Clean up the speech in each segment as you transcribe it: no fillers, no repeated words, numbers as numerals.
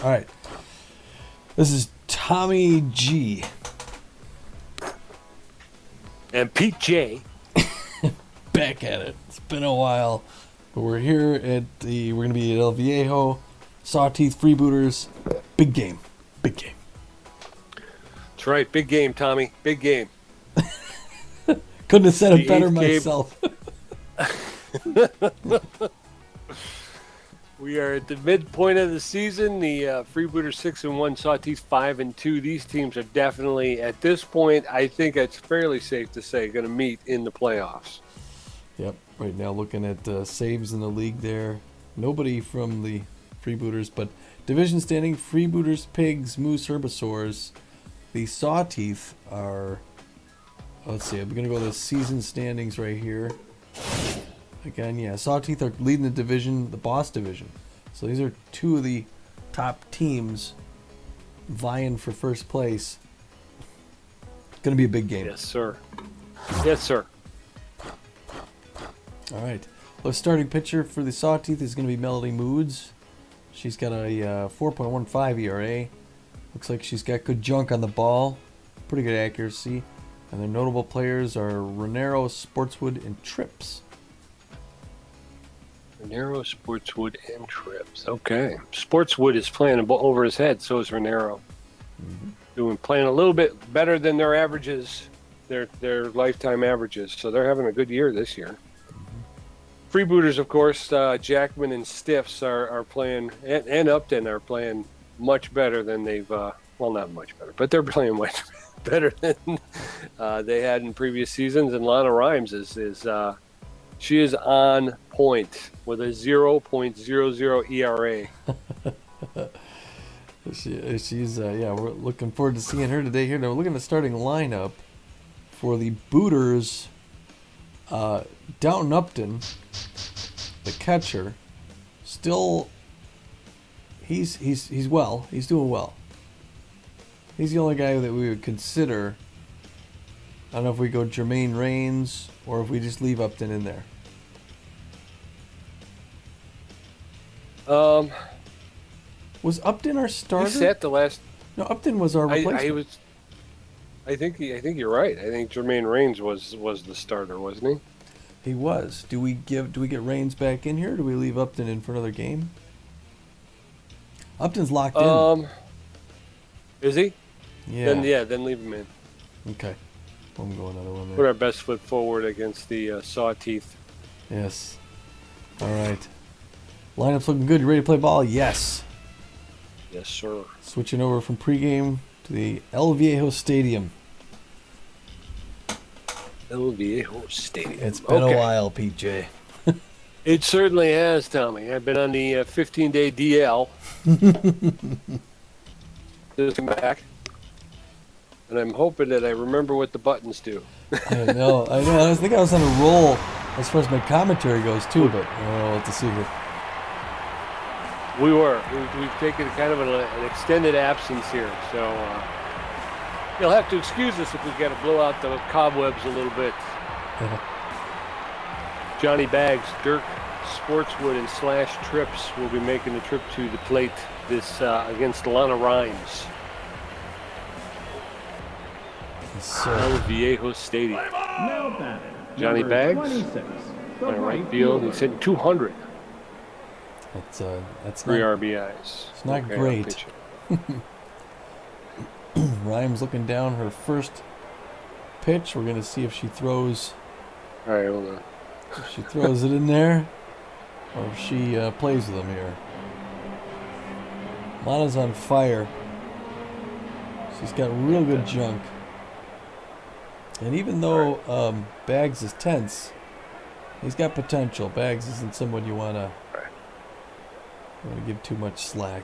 All right. This is Tommy G. And Pete J. Back at it. It's been a while. But we're here at we're going to be at El Viejo, Sawteeth, Freebooters. Big game. Big game. That's right. Big game, Tommy. Big game. Couldn't have said it better game. myself. We are at the midpoint of the season. The Freebooters 6-1, Sawteeth 5-2. These teams are definitely, at this point, I think it's fairly safe to say, going to meet in the playoffs. Yep. Right now, looking at saves in the league there. Nobody from the Freebooters, but division standing: Freebooters, Pigs, Moose, Herbisaurs. The Sawteeth are. Let's see. I'm gonna go to the season standings right here. Again, yeah, Sawteeth are leading the division, the boss division. So these are two of the top teams vying for first place. Gonna be a big game. Yes, sir. Yes, sir. All right. The starting pitcher for the Sawteeth is going to be Melody Moods. She's got a 4.15 ERA. Looks like she's got good junk on the ball. Pretty good accuracy. And their notable players are Renero, Sportswood, and Trips. Renero, Sportswood, and Trips. Okay. Sportswood is playing over his head, so is Renero. Mm-hmm. Playing a little bit better than their averages, their lifetime averages. So they're having a good year this year. Freebooters, of course, Jackman and Stiffs are playing, and Upton are playing much better than they've, well, not much better, but they're playing much better than they had in previous seasons. And Lana Rhymes she is on point with a 0.00 ERA. She's yeah, we're looking forward to seeing her today here. Now we're looking at the starting lineup for the Booters. Downton Upton, the catcher, still he's well. He's doing well. He's the only guy that we would consider. I don't know if we go Jermaine Rains or if we just leave Upton in there. Was Upton our starter? He sat the last. No, Upton was our replacement. I think you're right. I think Jermaine Rains was the starter, wasn't he? He was. Do we get Rains back in here? Or do we leave Upton in for another game? Upton's locked in. Is he? Yeah. Then leave him in. Okay. I'm going another one there. Put our best foot forward against the Sawteeth. Yes. All right. Lineup's looking good. You ready to play ball? Yes. Yes, sir. Switching over from pregame to the El Viejo Stadium. El Viejo Stadium. It's been a while, PJ. It certainly has, Tommy. I've been on the 15-day DL. Just back. And I'm hoping that I remember what the buttons do. I know. I think I was on a roll as far as my commentary goes, too, but I don't know what to see here. We were. We've taken kind of an extended absence here, so you'll have to excuse us if we got to blow out the cobwebs a little bit. Johnny Bags, Dirk, Sportswood, and Slash Trips will be making the trip to the plate this against Lana Rhymes. El Viejo Stadium. Johnny Bags, my right field, he's hitting 200. That's 3 not, RBIs. It's not great. Rhymes looking down her first pitch. We're gonna see if she throws. All right, hold on. If she throws it in there, or if she plays with them here. Lana's on fire. She's got real good junk. And even though Bags is tense, he's got potential. Bags isn't someone you want to give too much slack.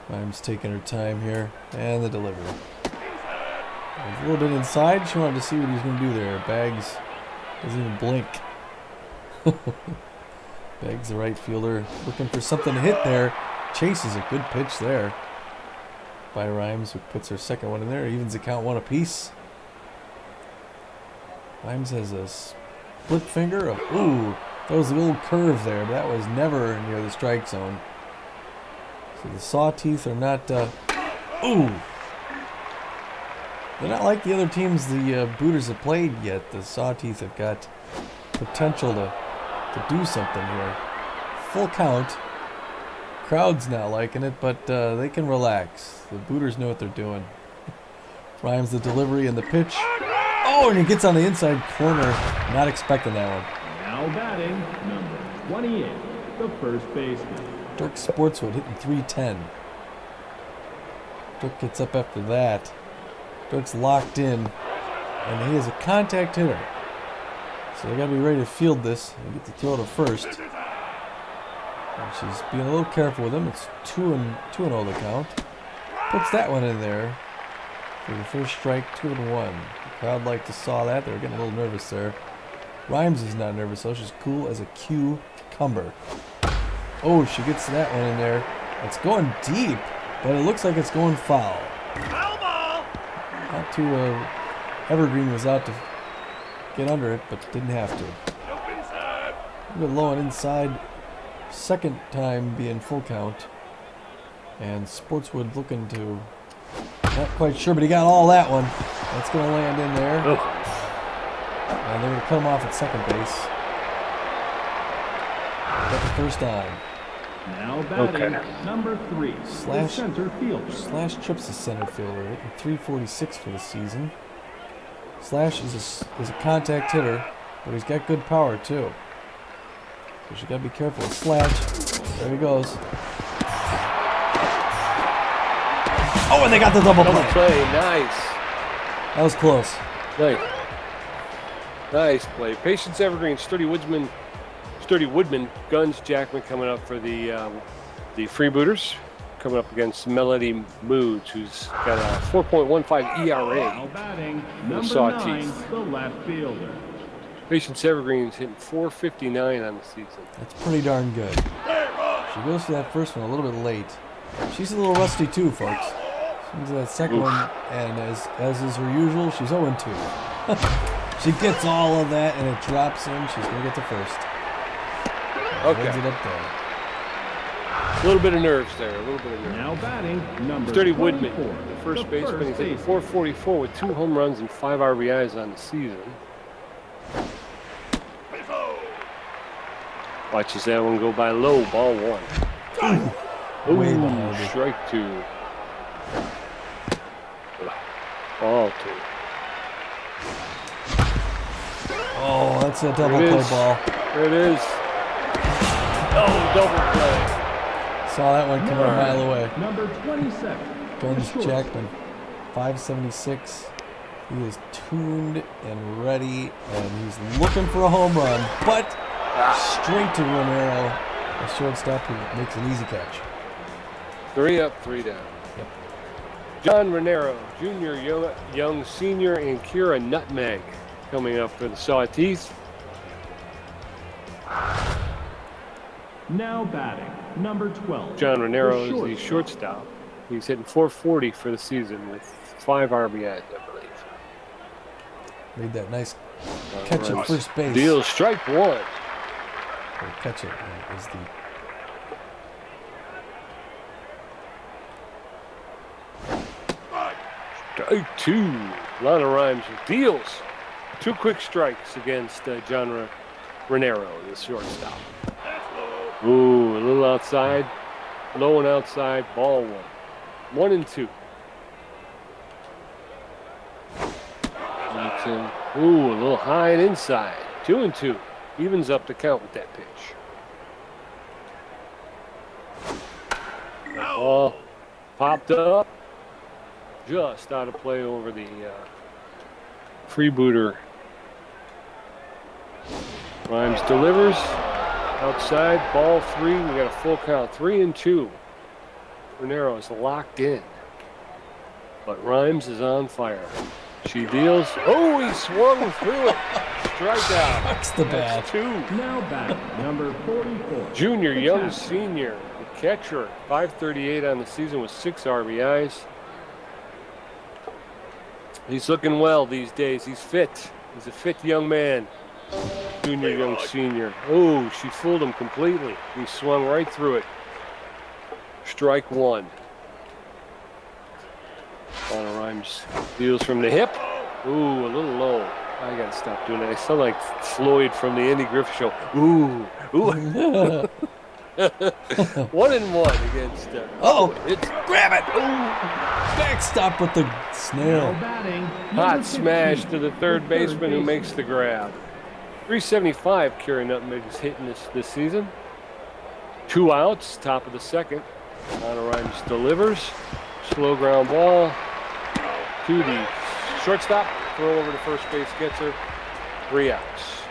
Rhymes taking her time here. And the delivery. A little bit inside. She wanted to see what he's going to do there. Bags doesn't even blink. Bags, the right fielder, looking for something to hit there. Chases a good pitch there by Rhymes, who puts her second one in there. Evens the count 1 apiece. Rhymes has a split finger. Ooh, that was a little curve there, but that was never near the strike zone. So the Sawteeth are not. Ooh! They're not like the other teams the Booters have played yet. The Sawteeth have got potential to do something here. Full count. Crowd's not liking it, but they can relax. The Booters know what they're doing. Rhymes the delivery and the pitch. Oh, and he gets on the inside corner. Not expecting that one. Now batting, number 28, the first baseman. Dirk Sportswood hitting .310. Dirk gets up after that. Dirk's locked in, and he is a contact hitter. So they got to be ready to field this and get the throw to first. And she's being a little careful with him. It's 2-0 the count. Puts that one in there for the first strike, 2-1. The crowd like to saw that. They were getting a little nervous there. Rhymes is not nervous, though. She's cool as a cucumber. Oh, she gets that one in there. It's going deep, but it looks like it's going foul. Not too. Evergreen was out to get under it, but didn't have to. A bit low and inside. Second time being full count. And Sportswood looking to. Not quite sure, but he got all that one. That's going to land in there. And they're going to cut him off at second base. Got the first on. Now batting, number 3, Slash, center fielder. Slash Trips the center fielder, hitting .346 for the season. Slash is a contact hitter, but he's got good power too. So you gotta be careful with Slash. There he goes. Oh, and they got the double play. Nice. That was close. Nice play. Patience Evergreen, Sturdy Woodman, Guns Jackman coming up for the Freebooters, coming up against Melody Moods, who's got a 4.15 ERA. Now batting, number Sawteeth. 9, the left fielder. Patience Evergreen's hitting .459 on the season. That's pretty darn good. She goes for that first one a little bit late. She's a little rusty too, folks. She goes to that second one, and as is her usual, she's 0-2. She gets all of that, and it drops in. She's going to get to first. Okay. It up there. A little bit of nerves there. Now batting, number Sturdy 24, Woodman, the first baseman. He's hitting baseman. .444 with 2 home runs and 5 RBIs on the season. Watches that one go by low. Ball 1. Way Ooh, behind it. strike 2. Ball 2. Oh, that's a double There it play is. ball. There it is. Oh, double play. Saw that one coming a mile away. Number 27, Guns the Jackman, 576. He is tuned and ready, and he's looking for a home run, but straight to Romero, a shortstop who makes an easy catch. 3 up, 3 down. Yep. John Renero, Jr., Young Senior, and Kira Nutmeg coming up for the Sawteeth. Now batting, number 12. John Renero the is the shortstop. He's hitting .440 for the season with 5 RBIs, I believe. Made that nice catch at first base. Deal strike 1. Or catch it is the. Strike 2. A lot of rhymes with deals. 2 quick strikes against John Renero, the shortstop. Ooh, a little outside. Low and outside. Ball 1. 1-2. Ooh, a little high and inside. 2-2. Evens up the count with that pitch. Ball popped up. Just out of play over the Freebooter. Rhymes delivers. Outside, ball 3. We got a full count. 3-2. Renero is locked in. But Rhymes is on fire. She deals. Oh, he swung through it. Strikeout. That's the bat. That's 2. Now batting, number 44. Junior, the young catcher. senior, the catcher, 538 on the season with 6 RBIs. He's looking well these days. He's fit. He's a fit young man. Junior, young senior. Oh, she fooled him completely. He swung right through it. Strike one. Lana Rhymes deals from the hip. Ooh, a little low. I gotta stop doing that. I sound like Floyd from the Andy Griffith Show. Ooh. 1-1 against. It's grab it. Ooh. Backstop with the snail. Hot smash to the third baseman who makes the grab. 375 Kerry Nutmeg is hitting this season. 2 outs, top of the second. Lana Rhymes delivers. Slow ground ball to the shortstop. Throw over to first base, gets her. 3 outs.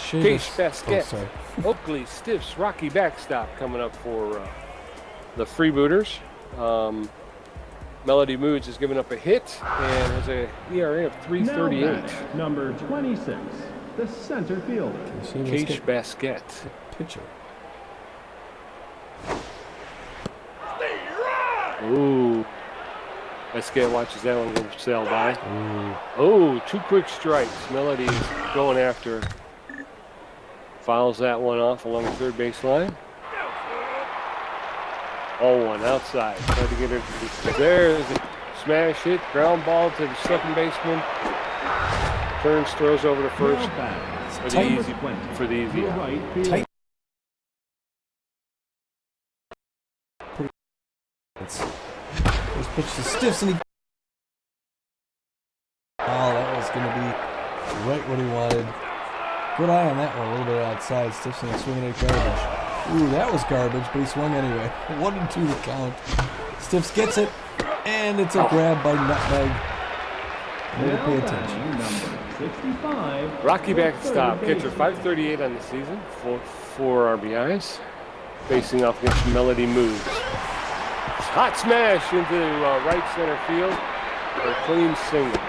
Case Basket. Oakley Stiffs Rocky backstop coming up for the Freebooters. Melody Moods has given up a hit and has a ERA of 3.38. Number 26, the center fielder. Case Basket. Pitcher. Ooh. Basket watches that one go sail by. Ooh. Oh, 2 quick strikes. Melody is going after. Fouls that one off along the third base line. 0-1 outside. Trying to get her. There's a smash hit. Ground ball to the second baseman. Turns, throws over to first. For the easy out. Tight. First pitch to Stiffs and he. Oh, that was going to be right what he wanted. Good eye on that one, a little bit outside. Stiffson swinging at garbage. Ooh, that was garbage, but he swung anyway. 1-2 the count. Stiffs gets it, and it's a grab by Nutmeg. Way to pay attention. Number 65. Rocky backstop. Catcher 538 on the season. 4 RBIs. Facing off against Melody Moves. Hot smash into right center field. A clean single.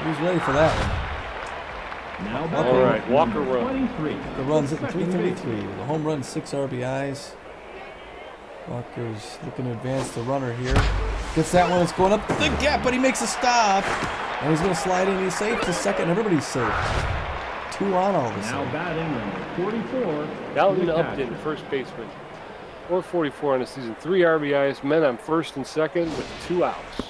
He's ready for that one. Now all right, Walker run. The run's hitting 333. The home run, 6 RBIs. Walker's looking to advance the runner here. Gets that one. It's going up the gap, but he makes a stop. And he's going to slide in. He's safe to second. Everybody's safe. 2 on all of a sudden. Now batting number 44. Dalton Upton, first baseman. 444 on the season. 3 RBIs. Men on first and second with 2 outs.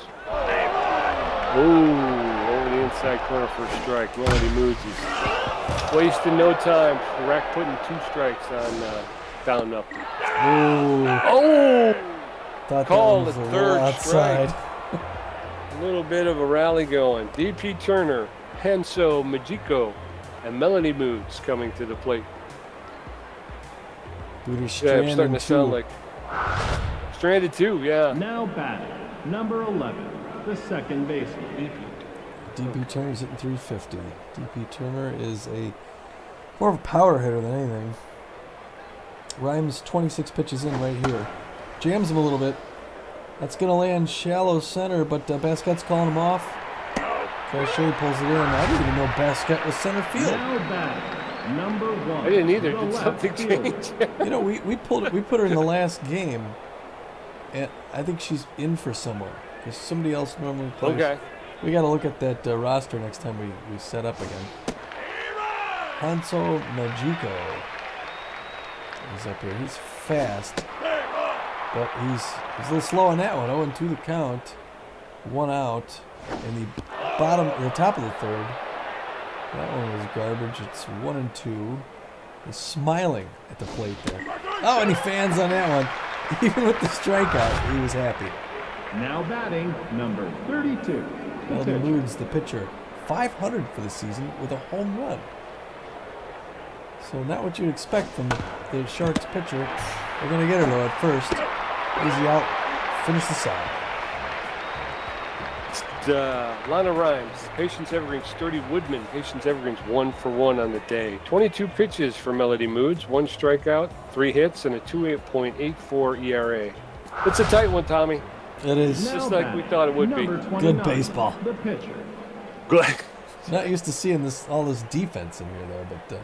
Ooh. Inside corner for a strike. Melody Moods is wasting no time. Rack putting 2 strikes on Down Upton. Oh! Call the third strike. A little bit of a rally going. DP Turner, Henso Majiko, and Melody Moods coming to the plate. I'm starting to sound like stranded 2, yeah. Now batting number 11, the second baseman. DP Turner's hitting 350. DP Turner is more of a power hitter than anything. Rhymes 26 pitches in right here. Jams him a little bit. That's going to land shallow center, but Basquet's calling him off. Cachet pulls it in. I didn't even know Basquet was center field. Now batting number 1. I didn't either. Did something change? We put her in the last game, and I think she's in for somewhere because somebody else normally plays. Okay. We got to look at that roster next time we set up again. Hanso Majiko is up here. He's fast, but he's a little slow on that one. 0-2 the count. 1 out. In the top of the third. That one was garbage. It's 1-2. He's smiling at the plate there. Oh, and he fans on that one. Even with the strikeout, he was happy. Now batting number 32. Melody Moods, the pitcher, 500 for the season with a home run. So not what you'd expect from the Sharks pitcher. They're going to get her though at first. Easy out, finish the side. Lana Rhymes, Patience Evergreen, Sturdy Woodman. Patience Evergreen's 1 for 1 on the day. 22 pitches for Melody Moods, 1 strikeout, 3 hits, and a 2.84 ERA. It's a tight one, Tommy. It is. Just like we thought it would be. Good baseball. The pitcher. Good. Not used to seeing all this defense in here though, but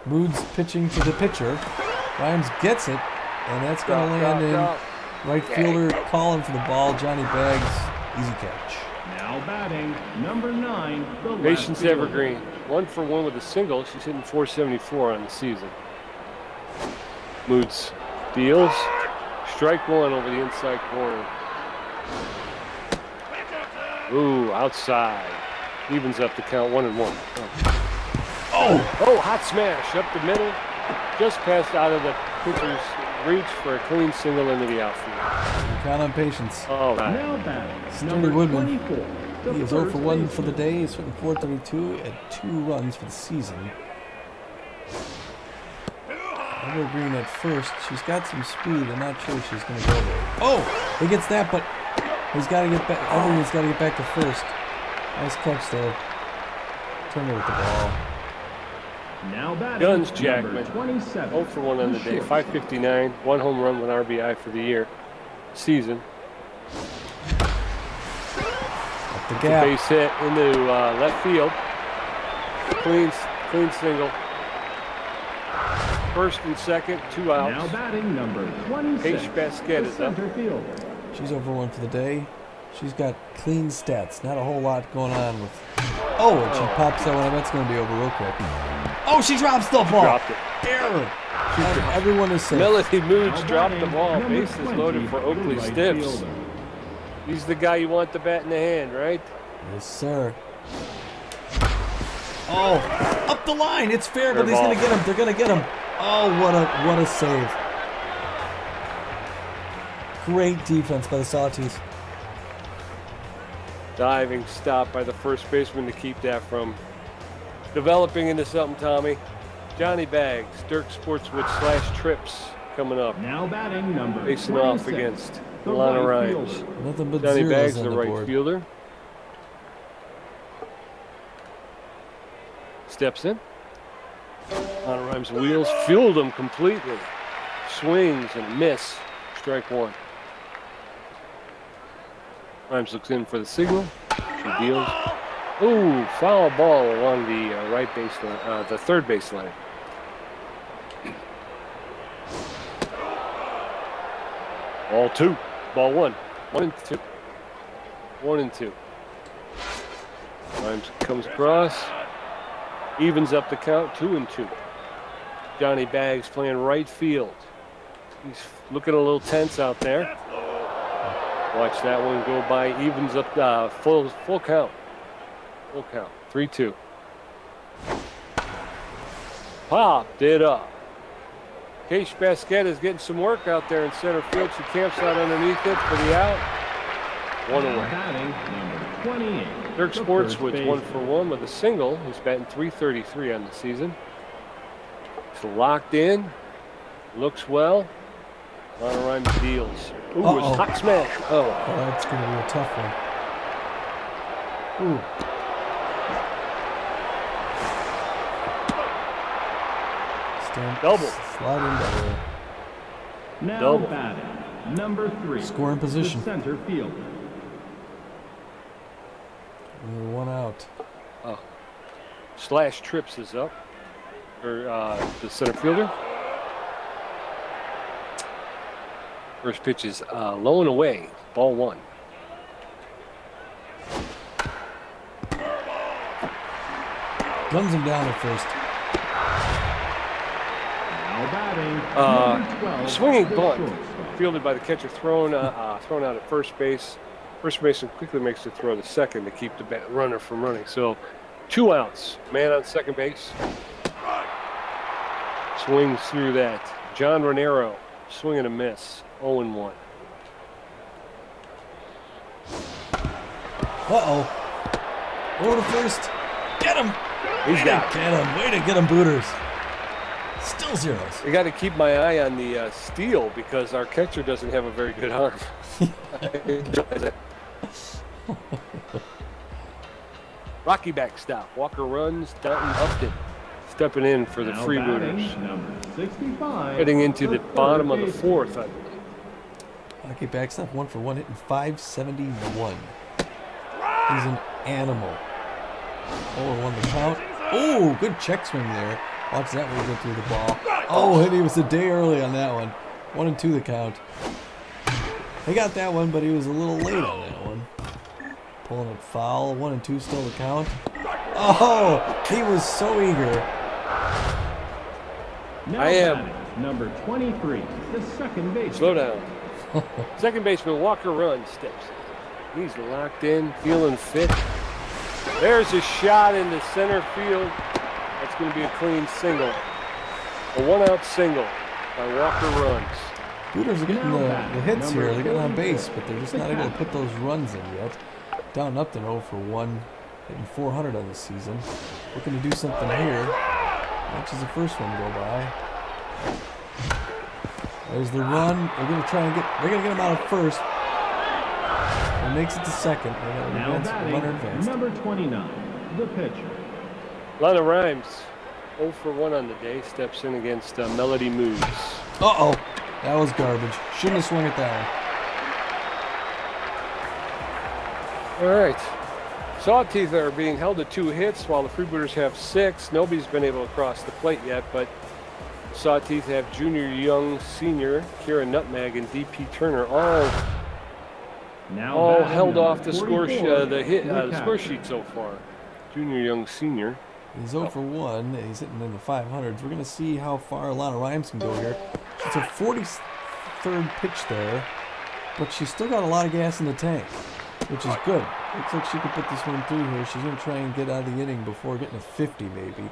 Moods pitching to the pitcher. Rhymes gets it, and that's going to land in. Right fielder calling for the ball. Johnny Baggs, easy catch. Now batting number 9. The Patience Evergreen, 1 for 1 with a single. She's hitting 474 on the season. Moods deals. Strike one over the inside corner. Ooh, outside. Evens up the count, 1-1. Oh, hot smash up the middle. Just passed out of the pitcher's reach for a clean single into the outfield. Count on patience. Oh, Now batting, Sturdy number Woodman. 24. He is 0 for 1 for the day. He's hitting .432 at 2 runs for the season. Evergreen at first. She's got some speed. I'm not sure she's going to go there. Oh, he gets that, but he's got to get back. Evergreen's got to get back to first. Nice catch there. Turner with the ball. Now batting, Guns number Jackman. 27. 0 for 1 on the day. 559. 1 home run, 1 RBI for the year. Season. Up the gap. Base hit into left field. Clean single. First and second, 2 outs. Now batting, number 26. Paige Basquette is up. Center field. She's over 1 for the day. She's got clean stats. Not a whole lot going on with. Oh, and she pops that one. That's going to be over real quick. Oh, she drops the ball. Dropped it. Error. Everyone is safe. Melody Moods Now dropped the batting, ball. number Bases 20, loaded for Oakley right Stiffs. fielder. He's the guy you want the bat in the hand, right? Yes, sir. Oh, up the line. It's fair, but Fair he's going to ball. get him. They're going to get him. Oh, what a save. Great defense by the Sawteeth. Diving stop by the first baseman to keep that from developing into something, Tommy. Johnny Bags, Dirk Sportswood / Trips coming up. Now batting, number Facing 26. off against The Alana right Rhymes. fielder. Nothing but Johnny zeros Bags, on the the right board. fielder. Steps in. Alana Rhymes wheels, fueled him completely. Swings and miss. Strike one. Rhymes looks in for the signal. She deals. Ooh, foul ball along the right base line, the third base line. Ball two. Ball one. 1 and 2. 1 and 2. Rhymes comes across. Evens up the count. 2 and 2. Johnny Bags playing right field. He's looking a little tense out there. Watch that one go by. Evens up full count. Full count. 3-2. Popped it up. Paige Basquette is getting some work out there in center field. She camps out underneath it for the out. 1 Now away. batting, number 28. Dirk the Sportswood's first 1 for 1 with a single. He's batting .333 on the season. It's locked in. Looks well. Lana Rhymes deals. Ooh, Uh-oh. it's hot smash. Oh. Oh, that's going to be a tough one. Ooh. Double. Slide in double. Now Double. batting, number 3. Scoring position. The center fielder. Only 1 out. / Trips is up. Or the center fielder. First pitch is low and away. Ball 1. Guns him down at first. Now batting, number 12. Swinging the bunt. shortstop. Fielded by the catcher. Thrown out at first base. First baseman quickly makes the throw to second to keep the runner from running. So 2 outs. Man on second base. Swings through that. John Renero. Swing and a miss. 0-1. Uh-oh. Over to first. Get him. He's got it. Get him. Way to get him, Booters. Still zeros. I got to keep my eye on the steal because our catcher doesn't have a very good arm. Rocky backstop. Walker runs. Downton Upton stepping in for the Now Freebooters. batting, number 65. Heading into the third bottom of the baseman. 4th, I believe. Hockey backstop, 1 for 1, hitting .571. He's an animal. 0-1 the count. Oh, good check swing there. Watch that one go through the ball. Oh, and he was a day early on that one. 1-2 the count. He got that one, but he was a little late on that one. Pulling it foul. 1-2 still the count. Oh, he was so eager. Now I am. batting, number 23, the second base. Slow down. Second baseman Walker runs, steps in. He's locked in, feeling fit. There's a shot into center field. That's going to be a clean single. A one-out single by Walker runs. Booters are getting the hits here. They're getting on base, but they're just not able to put those runs in yet. Down Upton 0 for 1, hitting 400 on the season. Looking to do something here. Watches the first one go by. There's the run. They're gonna try and they're gonna get him out of first. He makes it to second. They got an runner advanced. Number 29, the pitcher. Lana Rhymes, 0 for 1 on the day, steps in against Melody Moose. Uh-oh. That was garbage. Shouldn't have swung at that one. All right. Sawteeth are being held to 2 hits while the Freebooters have 6. Nobody's been able to cross the plate yet, but Sawteeth have Junior Young, Senior, Kira Nutmeg, and D.P. Turner all held off the score sheet so far. Junior Young, Senior. He's 0 for 1. He's hitting in the 500s. We're going to see how far Lana Rhymes can go here. It's her 43rd pitch there, but she's still got a lot of gas in the tank, which is good. Looks like she could put this one through here. She's going to try and get out of the inning before getting a 50 maybe.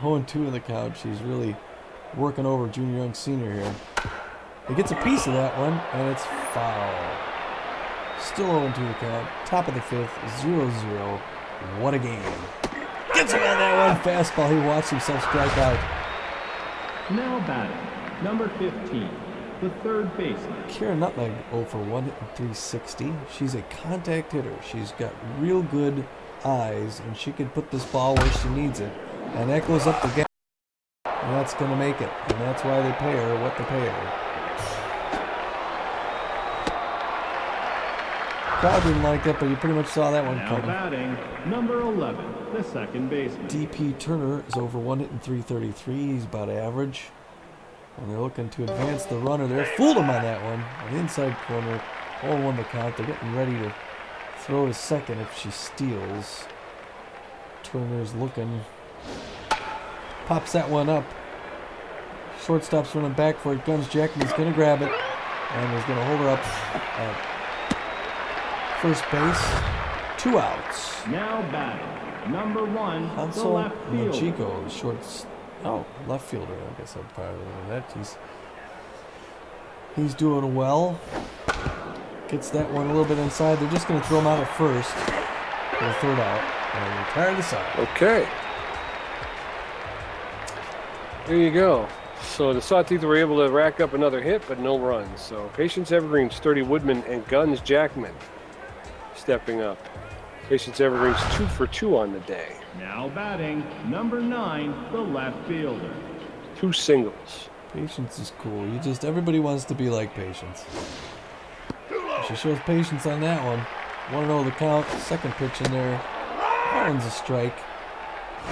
0-2 in the count. She's really working over Junior Young Senior here. He gets a piece of that one, and it's foul. Still 0-2 the count. Top of the 5th, 0-0. What a game. Gets him on that one fastball. He watched himself strike out. Now batting, number 15, the third baseman. Kira Nutmeg 0 for 1, hitting 360. She's a contact hitter. She's got real good eyes, and she can put this ball where she needs it. And that goes up the gap, and that's going to make it. And that's why they pay her what they pay her. Crowd didn't like that, but you pretty much saw that one Now coming. batting, number 11, the second baseman. D.P. Turner is over 1, hitting 333. He's about average. And they're looking to advance the runner there. Fooled him on that one. On the inside corner. 0-1 the count. They're getting ready to throw to second if she steals. Turner's looking. Pops that one up. Shortstop's running back for it. Guns Jackman's going to grab it. And he's going to hold her up at first base. 2 outs. Now batting, number 1, the Hansel left fielder. Machiko, the shorts. Oh, left fielder. I guess I'd probably know that. He's doing well. Gets that one a little bit inside. They're just going to throw him out at first for the 3rd out and retire the side. Okay. There you go. So the Sawteeth were able to rack up another hit, but no runs. So Patience Evergreen, Sturdy Woodman, and Guns Jackman stepping up. Patience Evergreen's 2 for 2 on the day. Now batting, number 9, the left fielder. 2 singles. Patience is cool. Everybody wants to be like Patience. She shows patience on that one. 1-0 the count. Second pitch in there. That one's a strike.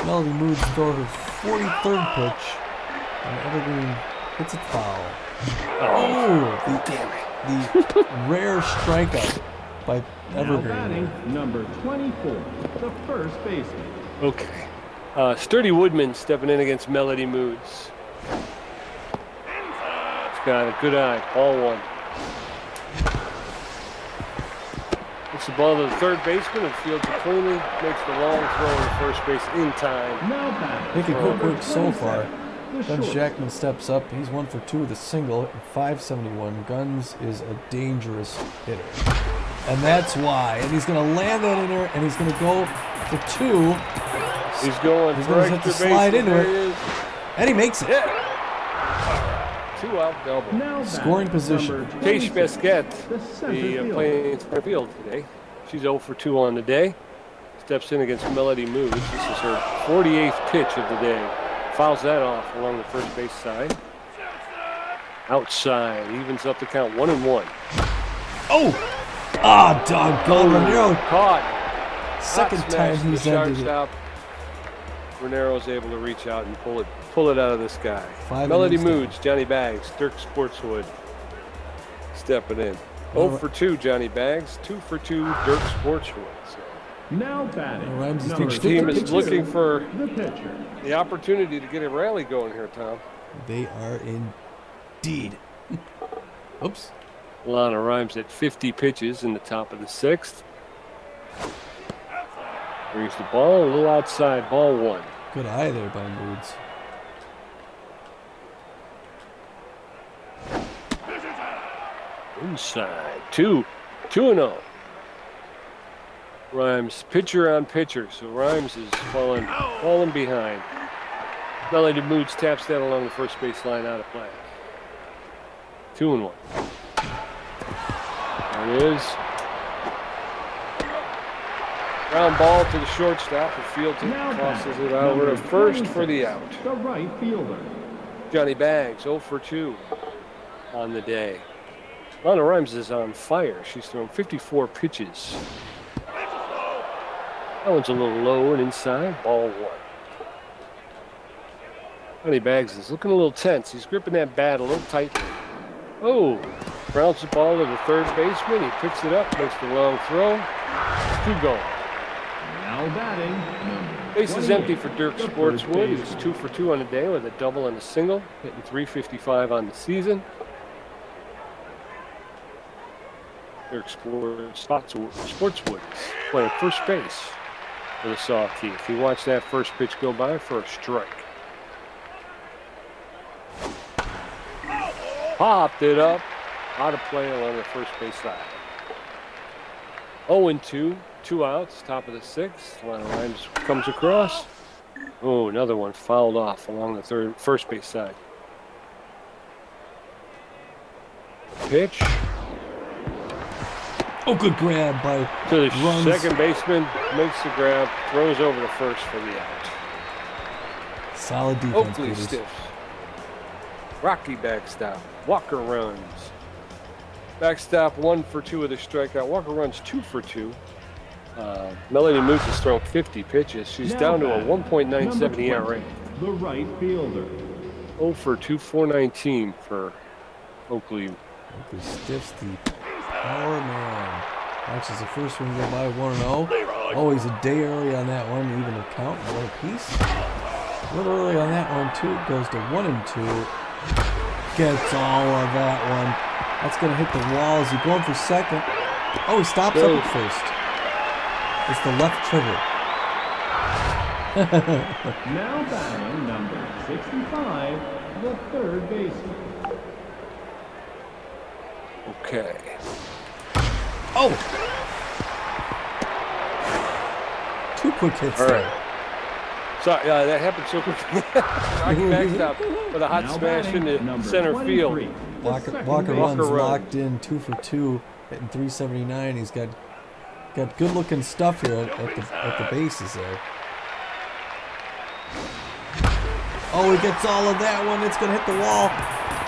Melody Moods throw her 43rd pitch. And Evergreen hits it foul. Oh, Damn it. the rare strikeout by Now Evergreen. batting, number 24, the first baseman. Okay. Sturdy Woodman stepping in against Melody Moods. It's got a good eye. Ball 1. It's the ball to the third baseman and fields it cleanly. Makes the long throw to first base in time. Now batting, Make it quick work so 27, far. the Guns shortstop. Jackman steps up. He's 1 for 2 with a single at 571. Guns is a dangerous hitter. And that's why. And he's going to land that in there, and he's going to go for 2. He's going He's for going to have extra to slide base. into There it. he is. And he makes it. Yeah. 2-out double. Now batting, Scoring position. number Case 26, Besquette, the center the fielder. playing center field today. She's 0 for 2 on the day. Steps in against Melody Moods. This is her 48th pitch of the day. Fouls that off along the first base side. Outside, evens up the count 1-1. Oh! Ah, doggone. Ranero. Caught. Second Hot time smash to he's the ended it. shortstop. Renero's able to reach out and pull it out of the sky. 5 Melody innings down. Moods, Johnny Bags, Dirk Sportswood stepping in. 0 for 2, Johnny Bags. 2 for 2, Dirk Sportswood. So Now batting, Rhymes is number taking team is 32, looking for the pitcher. the opportunity to get a rally going here, Tom. They are indeed. Oops. Lana Rhymes at 50 pitches in the top of the 6th. Brings the ball a little outside, ball 1. Good eye there by Moods. Inside, 2-0. Rhymes pitcher on pitcher, so Rhymes is falling behind. Melody Moods taps that along the first base line, out of play. 2-1. There it is. Ground ball to the shortstop, who fields it, tosses it out. We're at first for the out. The right fielder. Johnny Bags, 0 for 2 on the day. Lana Rhymes is on fire. She's thrown 54 pitches. That one's a little low and inside, ball 1. Johnny Bags is looking a little tense. He's gripping that bat a little tightly. Oh, grounds the ball to the third baseman. He picks it up, makes the long throw. 2 gone. Now batting, number Base is 28, empty for Dirk the Sportswood. first He's 2 for 2 on the day with a double and a single, hitting 355 on the season. Dirk Sportswood is playing first base for the Sawteeth. He watched that first pitch go by for a strike. Popped it up, out of play along the first base side. 0-2, 2 outs, top of the 6th. Lana Rhymes comes across. Oh, another one fouled off along the first base side. Pitch Oh, good grab by to the Runs. second baseman, makes the grab, throws over the first for the out. Solid defense. Oakley Peters. stiffs. Rocky backstop. Walker runs. Backstop 1 for 2 with a strikeout. Walker runs 2 for 2. Melody Moods has thrown 50 pitches. She's Now down to a batting, 1.97 number ERA. 20, the right fielder. 0 for 2, 419 for Oakley. Oakley stiffs the power man. Watches the first one go by 1-0. Oh, he's a day early on that one, even a count, 1 apiece. A little early on that one, too. Goes to 1-2. Gets all of that one. That's going to hit the wall. Is he going for second? Oh, he stops up at first. It's the left trigger. Now batting, number 65, the third baseman. Okay. Oh! 2 quick hits All there. right. Sorry, that happened so quickly. Rocky backstop with a hot Now smash batting, into number center 23, field. the Walker second runs baseman. runs. locked in 2 for 2, hitting 379. He's got good looking stuff here at the bases there. Oh, he gets all of that one. It's gonna hit the wall.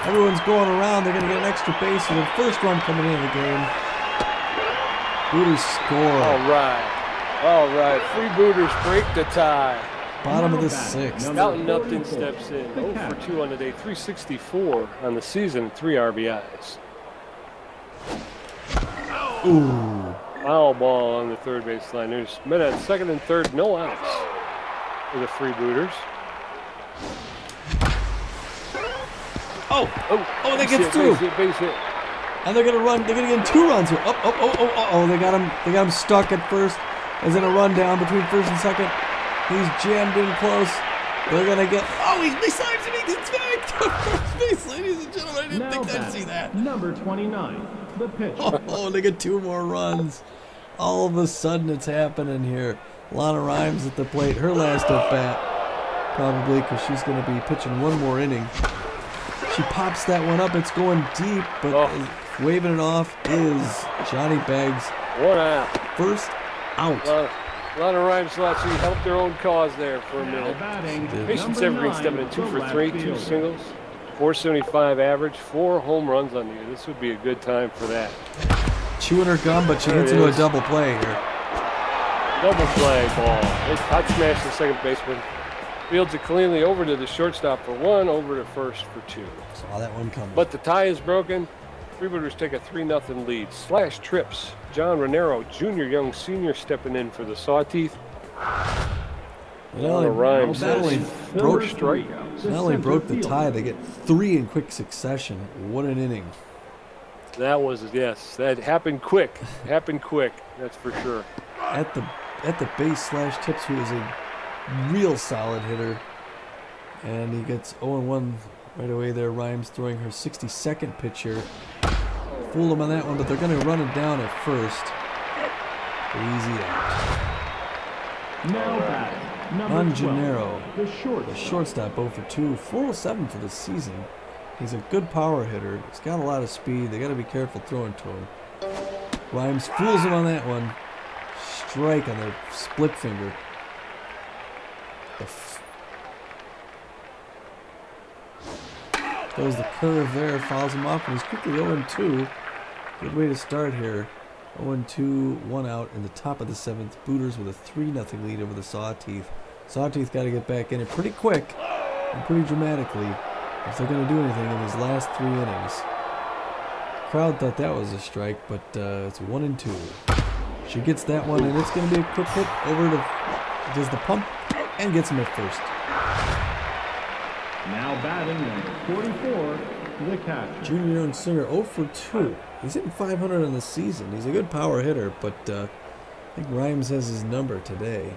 Everyone's going around. They're gonna get an extra base with the first run coming into the game. Booters score. All right. Freebooters break the tie. Bottom of the Now batting, 6th. number Mountain Upton 44, steps in. the 0 for 2 on the day, 364 on the season, 3 RBIs. Ooh. Foul ball on the third base line. There's men at second and third, no outs for the Freebooters. Oh, they get Base through. hit, base hit. And they're gonna run. They're gonna get in 2 runs here. Oh! They got him stuck at first. There's in a run down between first and second. He's jammed in close. They're gonna get. Oh, he's besides him. He gets back to first base, ladies and gentlemen. I didn't Now think I'd batting, see that. number 29, the pitcher. Oh, they get 2 more runs. All of a sudden, it's happening here. Lana Rhymes at the plate. Her last at bat, probably, because she's gonna be pitching 1 more inning. She pops that one up. It's going deep, but waving it off is Johnny Bags. 1 out. First out. A lot of Rhymes thought she helped their own cause there for a Now minute. batting, Patience number Evergreen 9, stepping in 2 the for left 3, 2 fielder. singles, 475 average, 4 home runs on the year. This would be a good time for that. Chewing her gum, but she There hits it into a is. double play here. Double play ball. Hot smash to second baseman. Fields it cleanly over to the shortstop for 1, over to first for 2. Saw that one coming. But the tie is broken. Freebooters take a 3-0 lead. Slash trips. John Renero, junior, young, senior, stepping in for the Sawteeth. Not Rhymes not only says broke, first strike. not only broke the tie, they get 3 in quick succession. What an inning. That was, yes, that happened quick. Happened quick, that's for sure. At the base / tips, who is a real solid hitter. And he gets 0-1 right away there. Rhymes throwing her 62nd pitch here. Fooled him on that one, but they're going to run it down at first. Easy out. Now batting, number 12, the shortstop, 0 for 2, 407 for the season. He's a good power hitter. He's got a lot of speed. They got to be careful throwing to him. Rhymes fools him on that one. Strike on the split finger. Goes the curve there, fouls him off, and he's quickly 0-2. Good way to start here. 0-2, 1 out in the top of the 7th. Booters with a 3-0 lead over the Sawteeth. Sawteeth got to get back in it pretty quick and pretty dramatically if they're going to do anything in his last 3 innings. Crowd thought that was a strike, but it's 1-2. She gets that one, and it's going to be a quick hit over to does the pump and gets him at first. Now batting, number 44, the catcher. Junior young Singer 0 for 2. He's hitting 500 on the season. He's a good power hitter, but I think Rhymes has his number today.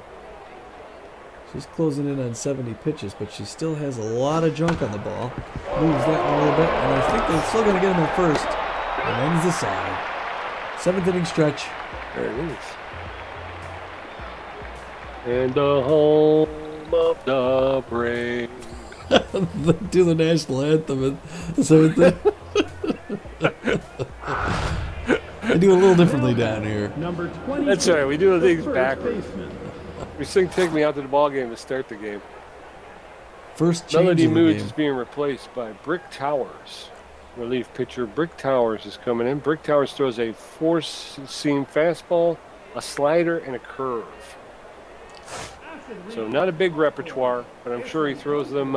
She's closing in on 70 pitches, but she still has a lot of junk on the ball. Moves that one a little bit, and I think they're still going to get him at first. And ends the side. 7th inning stretch. There it is. And the home of the brave. Do the national anthem. So they do a little differently down here. Number 20. That's all right. We do things backwards. We sing "Take Me Out to the Ball Game" to start the game. First change Melody in the Moods game. is being replaced by Brick Towers. Relief pitcher Brick Towers is coming in. Brick Towers throws a 4-seam fastball, a slider, and a curve. So not a big repertoire, but I'm sure he throws them.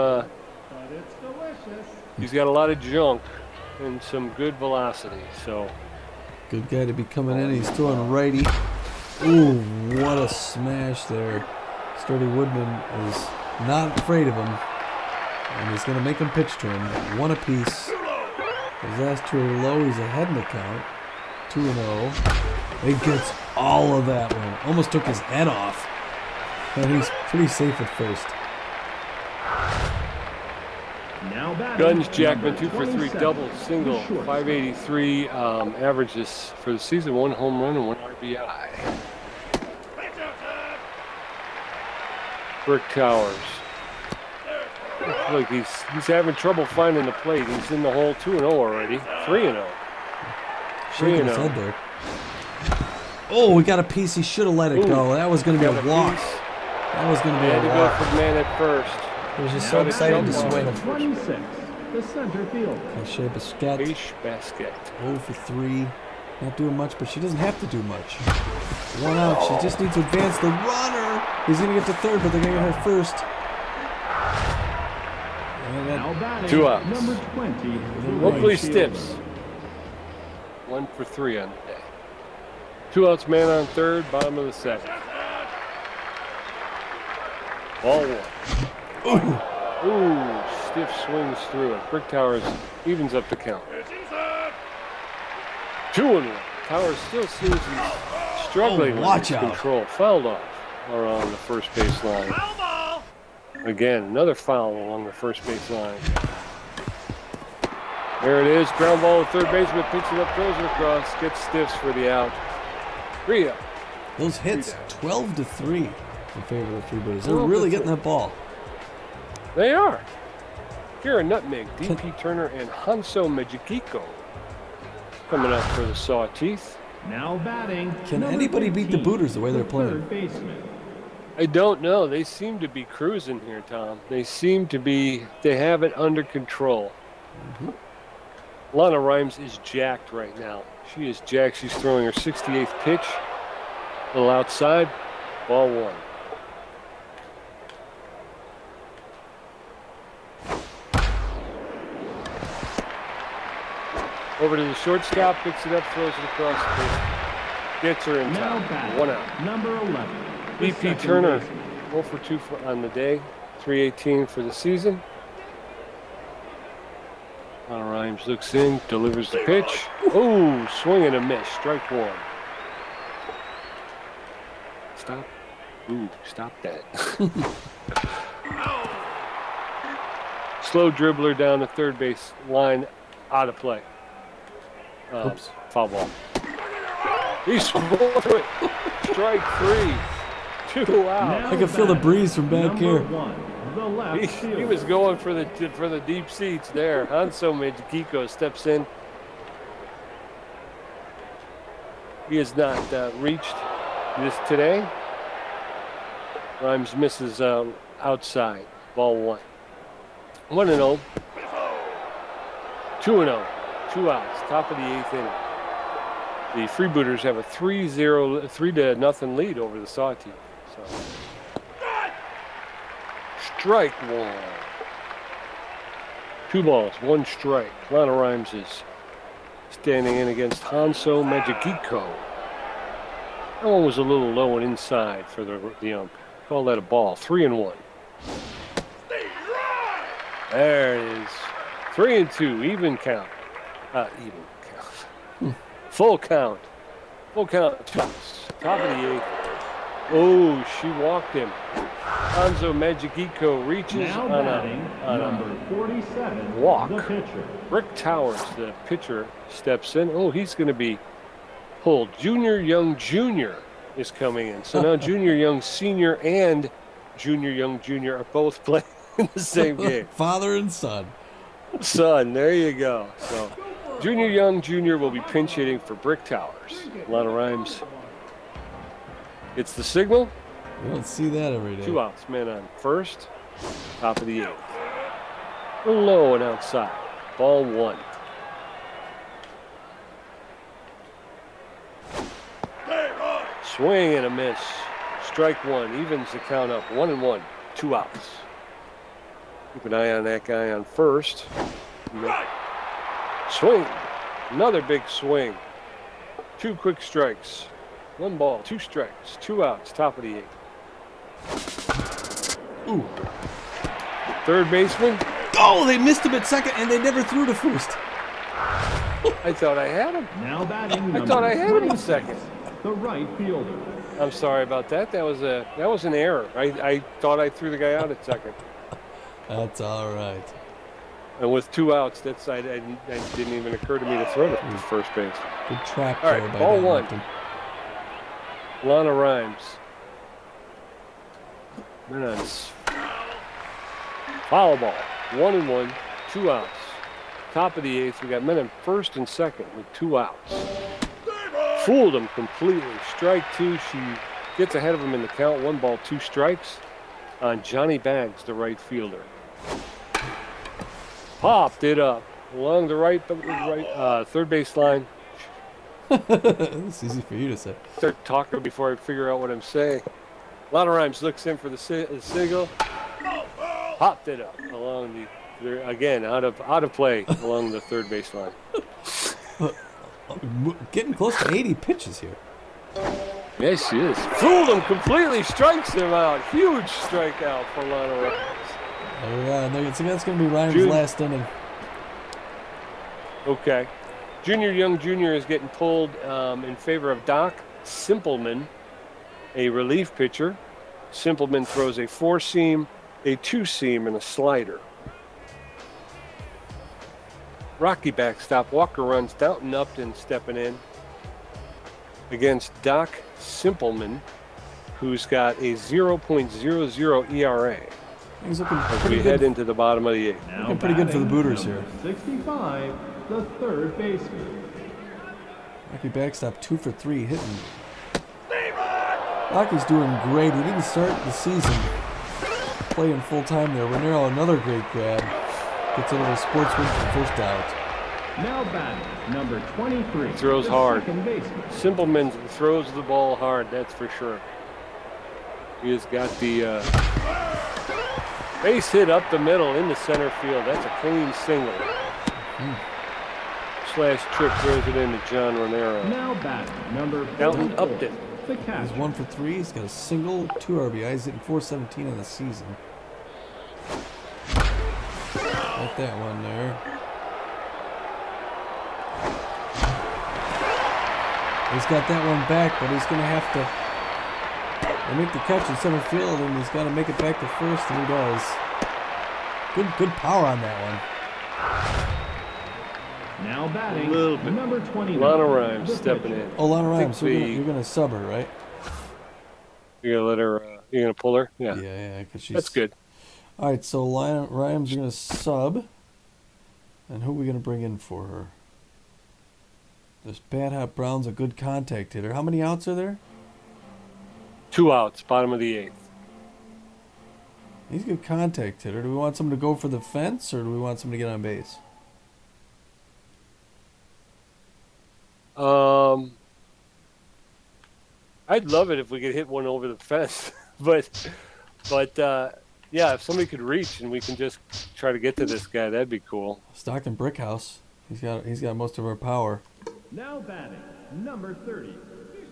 He's got a lot of junk and some good velocity. So Good guy to be coming in. He's throwing righty. Ooh, what a smash there. Sturdy Woodman is not afraid of him. And he's going to make him pitch to him. 1 apiece. His last 2 are low. He's ahead in the count. 2-0. He gets all of that one. Almost took his head off. And he's pretty safe at first. Now batting, Guns Jackman, 2 for 3, 27, double, single, the shortstop. 583 averages for the season, 1 home run and 1 RBI. Brick Towers. Look, he's having trouble finding the plate. He's in the hole 2-0 already. 3-0. Shaking his head there. Oh, we got a piece. He should have let it go. That was going to be a walk. That was going to be Had to a go walk. for the man at first. He was just so excited to swing. 26, the center fielder. Shea Basket, Ace basket. 0 for 3. Not doing much, but she doesn't have to do much. 1 out. She just needs to advance the runner. He's going to get to third, but they're going to get her first. And Now batting, 2 outs. number 20, the Hopefully right fielder. Stips. 1 for 3 on the day. 2 outs, man on third, bottom of the 7th. Ball 1. Ooh, Stiff swings through it. Brick Towers evens up the count. 2-1. Towers still seems he's struggling watch with his out. control. Fouled off around the first base line. Again, another foul along the first base line. There it is. Ground ball to third baseman. Picks it up, throws it across. Gets Stiffs for the out. 3 up. those hits, 12 to 3 in favor of the Freebooters. They're 12 really to getting that ball. They are. Kira Nutmeg, D.P. Turner, and Hanso Majikiko coming up for the Sawteeth. Now batting. Can number anybody beat the 15, Booters the way they're the playing? Third baseman. I don't know. They seem to be cruising here, Tom. They have it under control. Lana Rhymes is jacked right now. She is jacked. She's throwing her 68th pitch. A little outside. Ball 1. Over to the shortstop, picks it up, throws it across the base. Gets her in Now time. batting. 1 out. Number 11. the D.P. second Turner, baseman. 0 for 2 on the day, 318 for the season. Rhymes looks in, delivers the pitch. Oh, swing and a miss. Strike one. Stop. Ooh, stop that. Slow dribbler down the third base line, out of play. Oops. Foul ball. He swung through it. Strike three. 2 out. I can feel the breeze from back here. The left He was going for the deep seats there. Hanso Majikiko steps in. He has not reached this today. Rhymes misses outside. Ball one. 1-0. 2-0. 2 outs. Top of the 8th inning. The Freebooters have a 3-0 lead over the Sawteeth. So. Strike one. 2 balls, 1 strike. Lana Rhymes is standing in against Hanso Majikiko. That one was a little low and inside for the ump. Call that a ball. 3-1. There it is. 3-2. Even count. Full count. Full count. Top of the 8th. Oh, she walked him. Hanso Majikiko reaches now on number 47, walk. the pitcher. Rick Towers, the pitcher, steps in. Oh, he's going to be pulled. Junior Young Jr. is coming in. So now Junior Young Senior and Junior Young Jr. are both playing in the same game. Father and son. Son, there you go. So Junior Young Jr. will be pinch hitting for Brick Towers. A lot of Rhymes. It's the signal. You don't see that every day. 2 outs, man on first. Top of the 8th. A little low and outside. Ball one. Swing and a miss. Strike one. Evens the count up. 1-1. 2 outs. Keep an eye on that guy on first. Swing. Another big swing. 2 quick strikes. 1 ball, 2 strikes, 2 outs, top of the 8th. Ooh. Third baseman. Oh, they missed him at second, and they never threw to first. I thought I had him. Now batting I thought I had him in 26, second. the right fielder. I'm sorry about that. That was an error. I thought I threw the guy out at second. That's all right. And with 2 outs, that didn't even occur to me to throw to first base. Good trap All there right, by ball Dan one. Upton. Lana Rhymes. Men on foul ball. 1-1, 2 outs. Top of the 8th. We got men in first and second with 2 outs. Fooled him completely. Strike 2. She gets ahead of him in the count. 1 ball, 2 strikes on Johnny Baggs, the right fielder. Popped it up along the third base line. It's easy for you to say. Start talking before I figure out what I'm saying. Lana Rhymes looks in for the signal. Popped it up along again out of play along the third base line. Getting close to 80 pitches here. Yes, she is. Fooled him completely. Strikes him out. Huge strikeout for Lana Rhymes. All right, so that's going to be Ryan's last inning. Okay. Junior Young Jr. is getting pulled in favor of Doc Simpleman, a relief pitcher. Simpleman throws a 4-seam, a 2-seam, and a slider. Rocky backstop. Walker runs. Downton Upton stepping in against Doc Simpleman, who's got a 0.00 ERA. He's looking As pretty we good. head into the bottom of the 8th. Now Looking pretty good for the batting Booters number here. 65, the third baseman. Rocky backstop 2 for 3 hitting. Rocky's doing great. He didn't start the season playing full time there. Renero, another great grab. Gets a little sports win for first out. Now batting number 23. Throws the hard. second baseman. Simpleman throws the ball hard, that's for sure. He has got the base hit up the middle into center field. That's a clean single. Slash trip throws it into John Renero. Now batting number Downton 44, Upton. the He's catcher. 1 for 3. He's got a single, 2 RBIs, hitting .417 in the season. Got that one there. He's got that one back, but he's going to have to make the catch in center field, and he's got to make it back to first, and he does. Good power on that one. Now batting, A little bit. number 20. Lana Rhymes stepping in. Oh, Lana Rhymes, so the- you're gonna sub her, right? You're gonna let her. You're gonna pull her. Yeah. Yeah, because she's. That's good. All right, so Lana Rhymes are gonna sub, and who are we gonna bring in for her? This Bad Hot Brown's a good contact hitter. How many outs are there? 2 outs, bottom of the 8th. He's a good contact hitter. Do we want someone to go for the fence, or do we want someone to get on base? I'd love it if we could hit one over the fence, but yeah, if somebody could reach and we can just try to get to this guy, that'd be cool. Stockton Brickhouse. He's got most of our power. Now batting, number 30.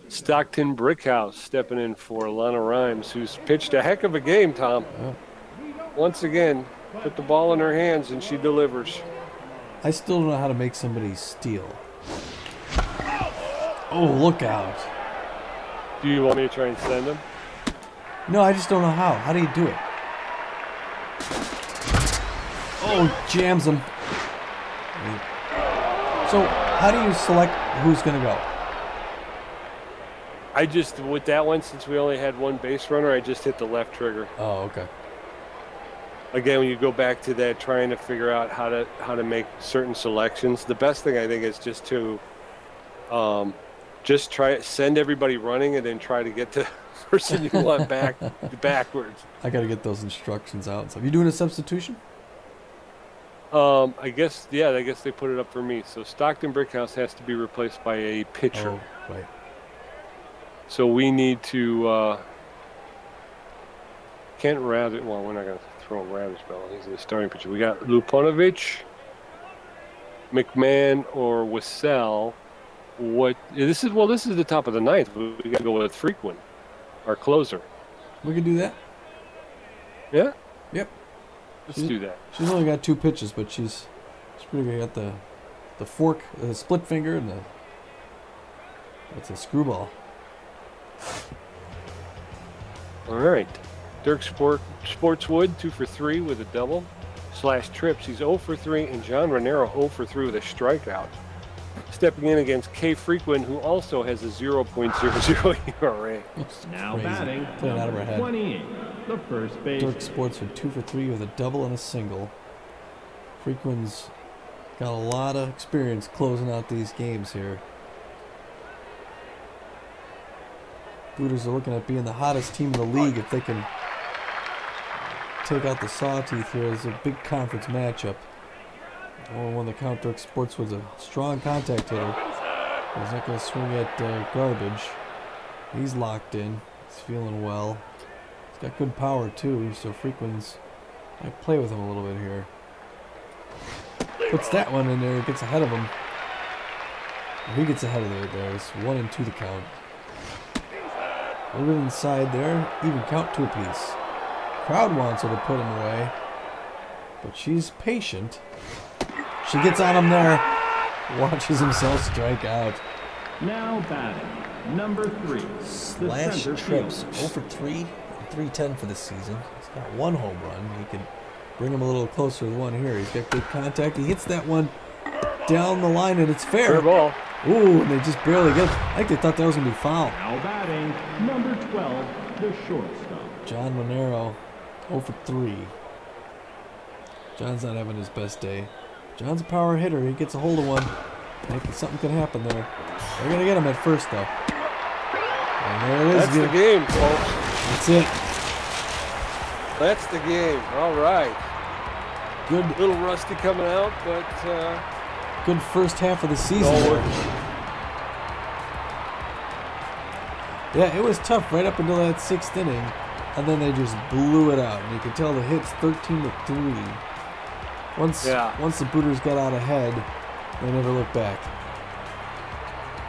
Stockton Brickhouse stepping in for Lana Rhymes, who's pitched a heck of a game, Tom. Yeah. Once again, put the ball in her hands and she delivers. I still don't know how to make somebody steal. Oh, look out. Do you want me to try and send him? No, I just don't know how. How do you do it? Oh, jams him. So, how do you select who's going to go? I just, with that one, since we only had one base runner, I just hit the left trigger. Oh, okay. Again, when you go back to that, trying to figure out how to make certain selections, the best thing I think is just to just send everybody running and then try to get to the person you want backwards. I got to get those instructions out. So, you doing a substitution? I guess they put it up for me. So Stockton Brickhouse has to be replaced by a pitcher. Oh, right. So we need to Kent Rabbit. Well, we're not going to throw Rabbit's He's the starting pitcher. We got Luponovich, McMahon, or Wassell. This is the top of the 9th. We got to go with Frequent, our closer. We can do that. Yeah. Yep. Let's do that. She's only got 2 pitches, but she's pretty good. Got the fork, the split finger, and it's a screwball. All right. Dirk Sportswood, 2 for 3 with a double / trips. He's 0 for 3, and John Renero 0 for 3 with a strikeout. Stepping in against K Frequent, who also has a 0.00 ERA. Now Crazy. batting, Put it out of our head. 28. The first base. Dirk Sportswood 2 for 3 with a double and a single. Frequent's got a lot of experience closing out these games here. Booters are looking at being the hottest team in the league if they can take out the Sawteeth here. It's a big conference matchup. Only one the count. Dirk Sportswood's a strong contact hitter. He's not going to swing at garbage. He's locked in. He's feeling well. He's got good power too, so Frequent's might play with him a little bit here. Puts that one in there, gets ahead of him. He gets ahead of it there. It's 1-2 the count. A little bit inside there, even count 2 apiece. Crowd wants her to put him away, but she's patient. She gets on him there, watches himself strike out. Now batting, number 3. Slash trips, 0 for 3, and 310 for this season. He's got 1 home run. He can bring him a little closer to the one here. He's got good contact. He hits that one down the line, and it's fair. Fair ball. Ooh, and they just barely get it. I think they thought that was going to be foul. Now batting, number 12, the shortstop. John Monero, 0 for 3. John's not having his best day. John's a power hitter. He gets a hold of one. Maybe something could happen there. They're going to get him at first, though. And there it is. That's the game, folks. That's it. That's the game. All right. Good, A little rusty coming out, but good first half of the season. all there. works. Yeah, it was tough right up until that 6th inning, and then they just blew it out. And you could tell the hits 13-3. Once the Booters got out ahead, they never looked back.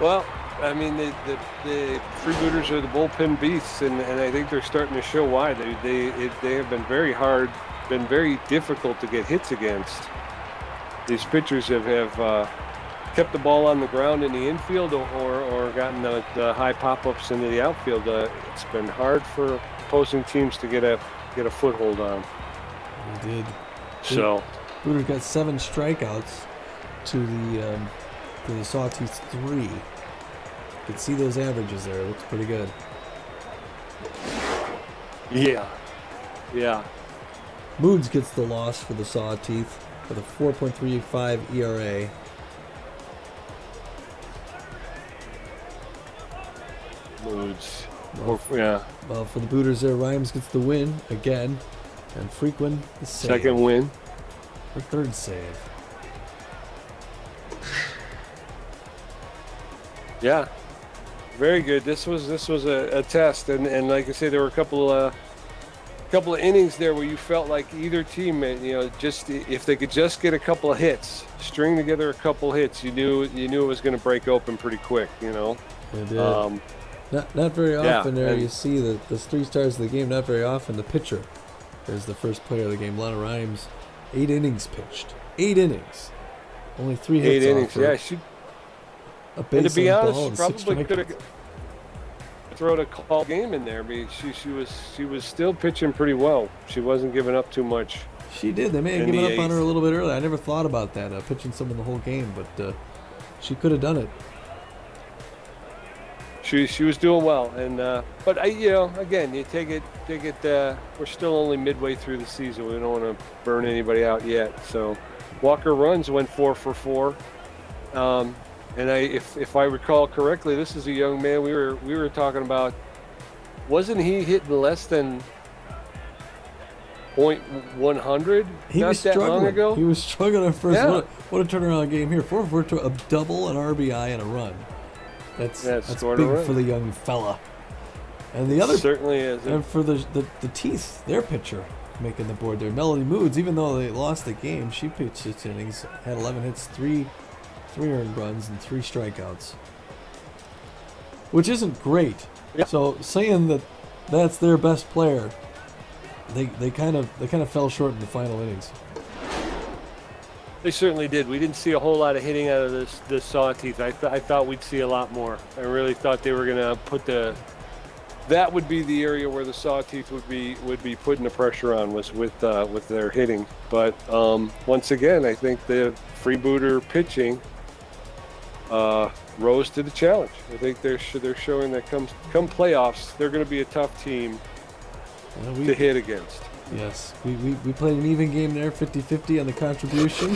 Well, I mean, the Freebooters are the bullpen beasts, and I think they're starting to show why. They have been very hard, been very difficult to get hits against. These pitchers have kept the ball on the ground in the infield or gotten the high pop-ups into the outfield, it's been hard for opposing teams to get a foothold on. He did. So Booters got 7 strikeouts to the Sawteeth 3. You can see those averages there. It looks pretty good. yeah. Moods gets the loss for the Sawteeth with a 4.35 ERA. Moods. Yeah. Well, for the Booters there, Rhymes gets the win again, and Frequin the save. Second win. Her third save. Yeah. Very good. This was a test, and like I say, there were a couple of innings there where you felt like either team, just if they could just get a couple of hits, string together a couple hits, you knew it was going to break open pretty quick. It did. Not very often there you see the 3 stars of the game. Not very often the pitcher is the first player of the game. Lana Rhymes, 8 innings pitched. 8 innings. Only 3 hits. 8 innings. Yeah, a base and to be on honest, ball she probably could have thrown a call game in there. She was still pitching pretty well. She wasn't giving up too much. She did. They may have given up on her a little bit early. I never thought about that, pitching someone the whole game, but she could have done it. She was doing well, and but again, you take it. We're still only midway through the season. We don't want to burn anybody out yet. So, Walker Runs went 4 for 4, and if I recall correctly, this is a young man we were talking about. Wasn't he hitting less than .100? He was struggling. Long ago? He was struggling at first. Yeah. What a turnaround game here. 4 for 4 to a double, an RBI, and a run. That's big for the young fella. And the other certainly is. And for the Teeth, their pitcher making the board there, Melody Moods. Even though they lost the game, she pitched 6 innings, had 11 hits, 3 earned runs, and 3 strikeouts, which isn't great. Yep. So saying that that's their best player, they kind of fell short in the final innings. They certainly did. We didn't see a whole lot of hitting out of this Sawteeth. I thought we'd see a lot more. I really thought they were going to put that would be the area where the Sawteeth would be putting the pressure on, was with their hitting. But once again, I think the Freebooter pitching rose to the challenge. I think they're showing that come playoffs, they're going to be a tough team to hit against. Yes, we played an even game there, 50-50 on the contribution.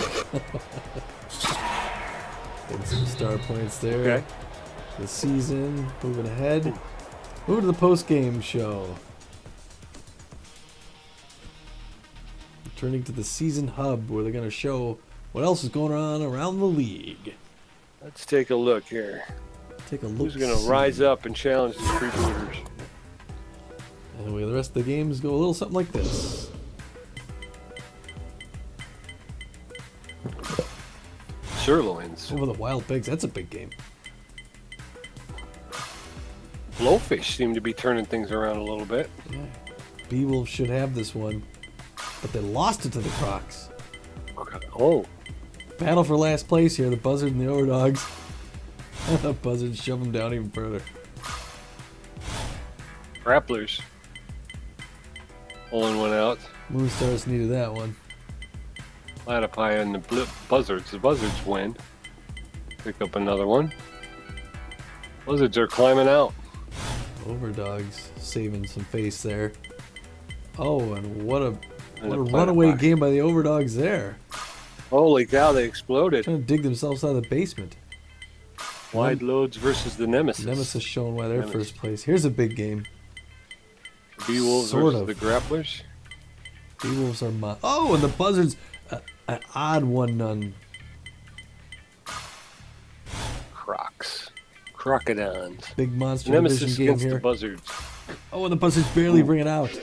And some star points there. Okay. The season, moving ahead. Move to the post-game show. Returning to the season hub, where they're going to show what else is going on around the league. Let's take a look here. Take a look. Who's going to rise up and challenge the Freebooters? Anyway, the rest of the games go a little something like this. Sirloins. Over the Wild Pigs, that's a big game. Blowfish seem to be turning things around a little bit. Yeah. B-Wolves should have this one, but they lost it to the Crocs. Oh. Battle for last place here, the Buzzards and the Overdogs. The Buzzards shove them down even further. Grapplers. Pulling one out. Moonstars needed that one. Platypi and the Buzzards. The Buzzards win. Pick up another one. Buzzards are climbing out. Overdogs saving some face there. Oh, and what a Platypi. runaway game by the Overdogs there. Holy cow, they exploded. Trying to dig themselves out of the basement. Wide loads versus the Nemesis. Nemesis showing why they're first place. Here's a big game. B-Wolves Sort versus of. the Grapplers. B-Wolves are oh, and the Buzzards, an odd 1-0. Crocs. Crocodons. Big monster Nemesis division game against here. the Buzzards. Oh, and the Buzzards barely bring it out.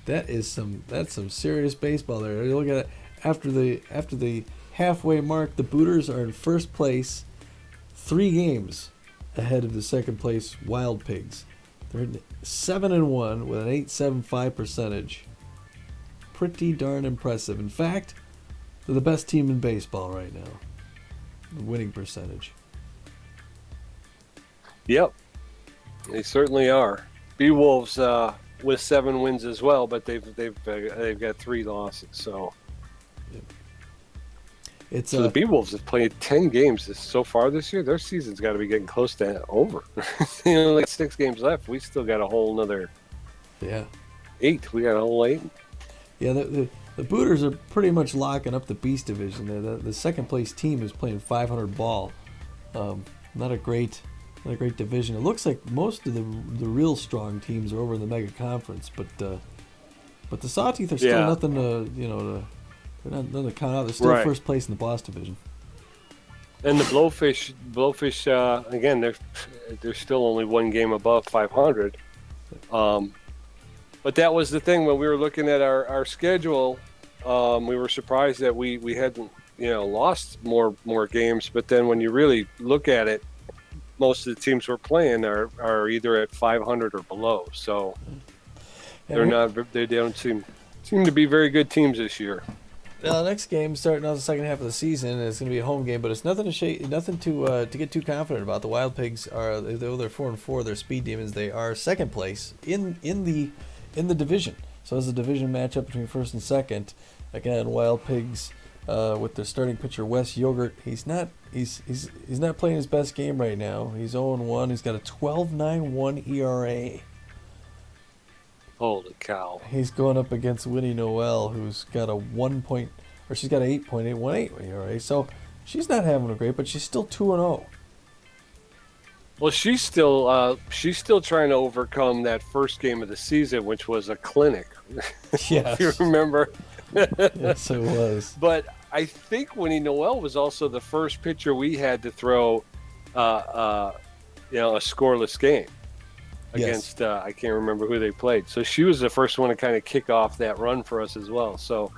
That's some serious baseball there. You look at it after the halfway mark. The Booters are in first place, 3 games ahead of the second place Wild Pigs. They're 7-1 with an .875 percentage. Pretty darn impressive. In fact, they're the best team in baseball right now. winning percentage. Yep, they certainly are. B-Wolves with 7 wins as well, but they've got 3 losses. So, It's so the B-Wolves have played 10 games so far this year. Their season's got to be getting close to over. Like 6 games left. We still got a whole another 8. We got a whole 8. Yeah, the Booters are pretty much locking up the Beast Division. The second place team is playing 500 ball. Not a great division. It looks like most of the real strong teams are over in the Mega Conference, but the Sawteeth are still nothing to they're not nothing to count out. They're still first place in the Boss Division. And the Blowfish again, they're still only 1 game above 500. But that was the thing when we were looking at our schedule. We were surprised that we hadn't lost more games. But then when you really look at it, most of the teams we're playing are either at 500 or below. So they don't seem to be very good teams this year. Now, the next game starting out the second half of the season, and it's going to be a home game, but it's nothing to get too confident about. The Wild Pigs are, though they're 4-4, they're Speed Demons. They are second place in the division. So it's a division matchup between first and second. Again, Wild Pigs with their starting pitcher Wes Yogurt. He's not playing his best game right now. He's 0-1. He's got a 12.91 ERA. Holy cow! He's going up against Winnie Noel, who's got she's got an 8.818 ERA. So she's not having a great, but she's still 2-0. Well, she's still trying to overcome that first game of the season, which was a clinic. Yes, you remember? Yes, it was. But I think Winnie Noel was also the first pitcher we had to throw, a scoreless game against. I can't remember who they played. So she was the first one to kind of kick off that run for us as well. So,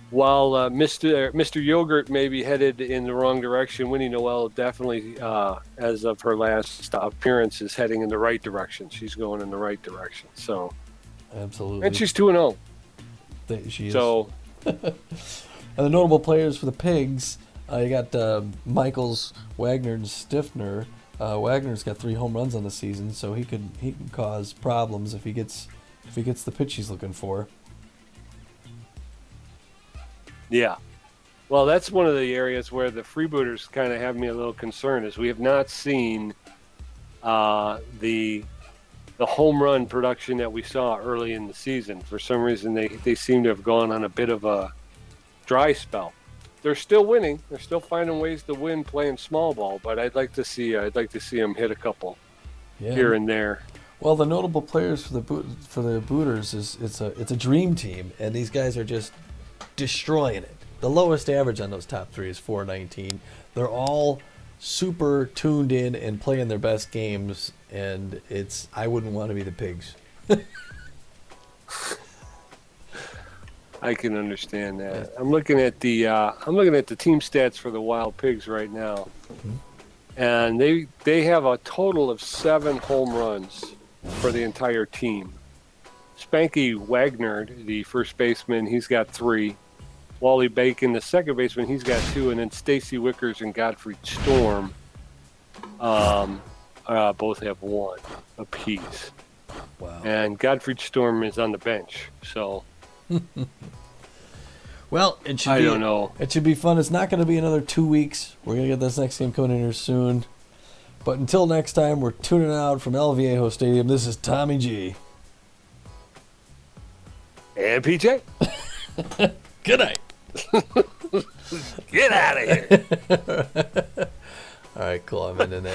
while Mr. Yogurt may be headed in the wrong direction, Winnie Noel definitely, as of her last appearance, is heading in the right direction. She's going in the right direction. So, absolutely, and she's 2-0. She is. So, and the notable players for the Pigs, you got Michaels, Wagner, and Stiffner. Wagner's got 3 home runs on the season, so he can cause problems if he gets the pitch he's looking for. Yeah. Well, that's one of the areas where the Freebooters kind of have me a little concerned, is we have not seen the home run production that we saw early in the season. For some reason, they seem to have gone on a bit of a dry spell. They're still winning. They're still finding ways to win playing small ball, but I'd like to see them hit a couple here and there. Well, the notable players for the Booters it's a dream team, and these guys are just destroying it. The lowest average on those top 3 is 419. They're all super tuned in and playing their best games, and I wouldn't want to be the Pigs. I can understand that. I'm looking at the team stats for the Wild Pigs right now, and they have a total of 7 home runs for the entire team. Spanky Wagner, the first baseman, he's got 3. Wally Bacon, the second baseman, he's got 2, and then Stacy Wickers and Godfrey Storm both have 1 apiece. Wow! And Godfrey Storm is on the bench, so. Well, I don't know. It should be fun. It's not going to be another 2 weeks. We're going to get this next game coming in here soon. But until next time, we're tuning out from El Viejo Stadium. This is Tommy G. And PJ. Good night. Get out of here. All right, cool. I'm ending that.